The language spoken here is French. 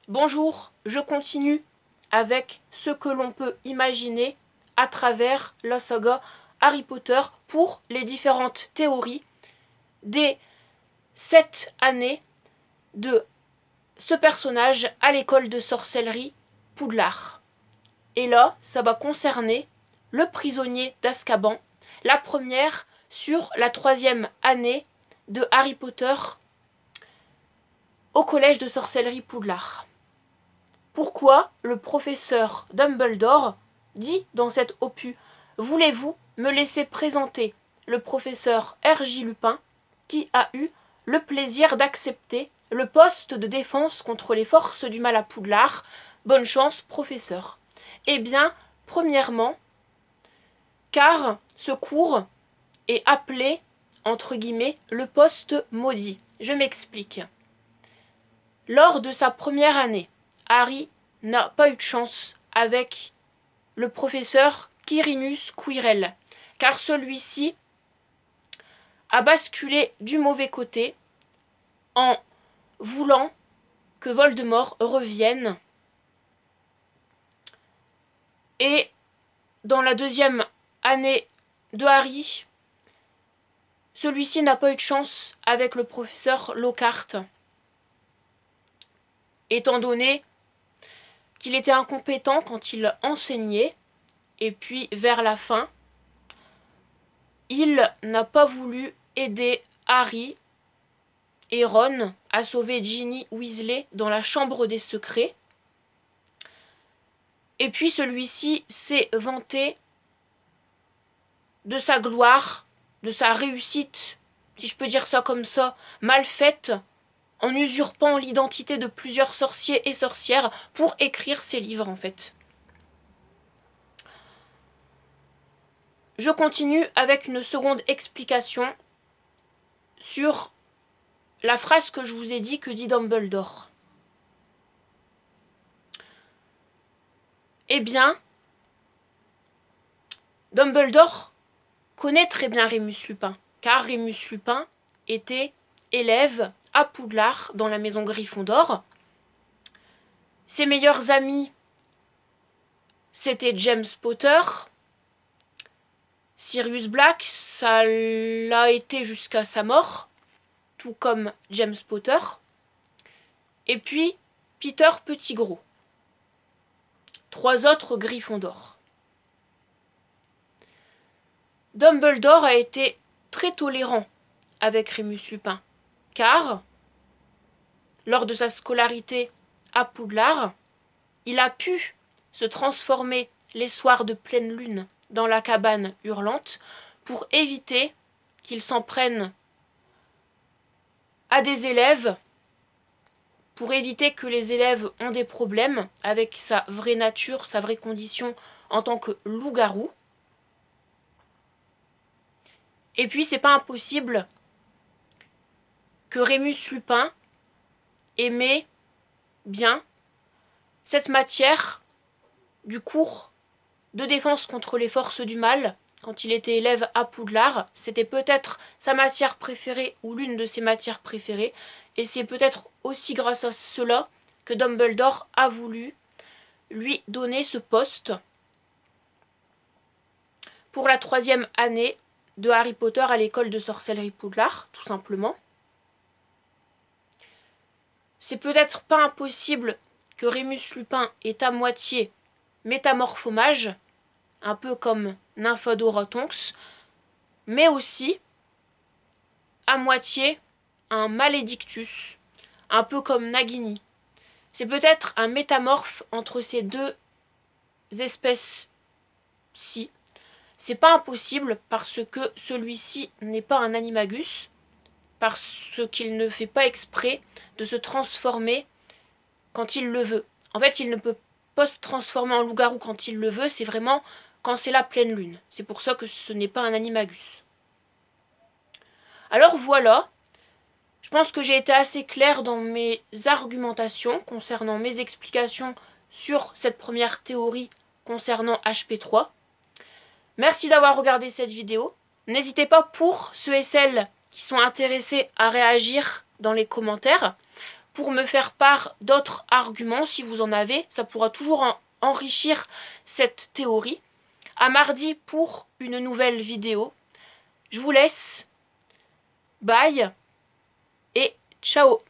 Bonjour, je continue avec ce que l'on peut imaginer à travers la saga Harry Potter pour les différentes théories des 7 années de ce personnage à l'école de sorcellerie Poudlard. Et là, ça va concerner le prisonnier d'Azkaban, la première sur la 3e année de Harry Potter au collège de sorcellerie Poudlard. Pourquoi le professeur Dumbledore dit dans cet opus « Voulez-vous me laisser présenter le professeur R.J. Lupin qui a eu le plaisir d'accepter le poste de défense contre les forces du mal à Poudlard. Bonne chance, professeur. » Eh bien, premièrement, car ce cours est appelé, entre guillemets, le poste maudit. Je m'explique. Lors de sa première année, Harry n'a pas eu de chance avec le professeur Quirinus Quirrell, car celui-ci a basculé du mauvais côté en voulant que Voldemort revienne. Et dans la 2e année de Harry, celui-ci n'a pas eu de chance avec le professeur Lockhart, étant donné qu'il était incompétent quand il enseignait, et puis vers la fin, il n'a pas voulu aider Harry et Ron à sauver Ginny Weasley dans la chambre des secrets. Et puis celui-ci s'est vanté de sa gloire, de sa réussite, si je peux dire ça comme ça, mal faite, en usurpant l'identité de plusieurs sorciers et sorcières pour écrire ses livres en fait. Je continue avec une seconde explication sur la phrase que je vous ai dit que dit Dumbledore. Eh bien, Dumbledore connaît très bien Rémus Lupin, car Rémus Lupin était élève à Poudlard dans la maison Gryffondor. Ses meilleurs amis, c'était James Potter, Sirius Black, ça l'a été jusqu'à sa mort, tout comme James Potter, et puis Peter Pettigrew. 3 autres Gryffondor. Dumbledore a été très tolérant avec Rémus Lupin, car, lors de sa scolarité à Poudlard, il a pu se transformer les soirs de pleine lune dans la cabane hurlante pour éviter qu'il s'en prenne à des élèves, pour éviter que les élèves ont des problèmes avec sa vraie nature, sa vraie condition en tant que loup-garou. Et puis c'est pas impossible que Rémus Lupin aimait bien cette matière du cours de défense contre les forces du mal. Quand il était élève à Poudlard, c'était peut-être sa matière préférée ou l'une de ses matières préférées, et c'est peut-être aussi grâce à cela que Dumbledore a voulu lui donner ce poste pour la 3e année de Harry Potter à l'école de sorcellerie Poudlard, tout simplement. C'est peut-être pas impossible que Rémus Lupin est à moitié métamorphomage, un peu comme Nymphadora Tonks, mais aussi à moitié un Maledictus, un peu comme Nagini. C'est peut-être un métamorphe entre ces deux espèces-ci. C'est pas impossible parce que celui-ci n'est pas un animagus, parce qu'il ne fait pas exprès de se transformer quand il le veut. En fait, il ne peut pas se transformer en loup-garou quand il le veut, c'est vraiment quand c'est la pleine lune. C'est pour ça que ce n'est pas un animagus. Alors voilà, je pense que j'ai été assez claire dans mes argumentations concernant mes explications sur cette première théorie concernant HP3. Merci d'avoir regardé cette vidéo. N'hésitez pas pour ceux et celles qui sont intéressés à réagir dans les commentaires pour me faire part d'autres arguments si vous en avez. Ça pourra toujours enrichir cette théorie. À mardi pour une nouvelle vidéo. Je vous laisse. Bye et ciao.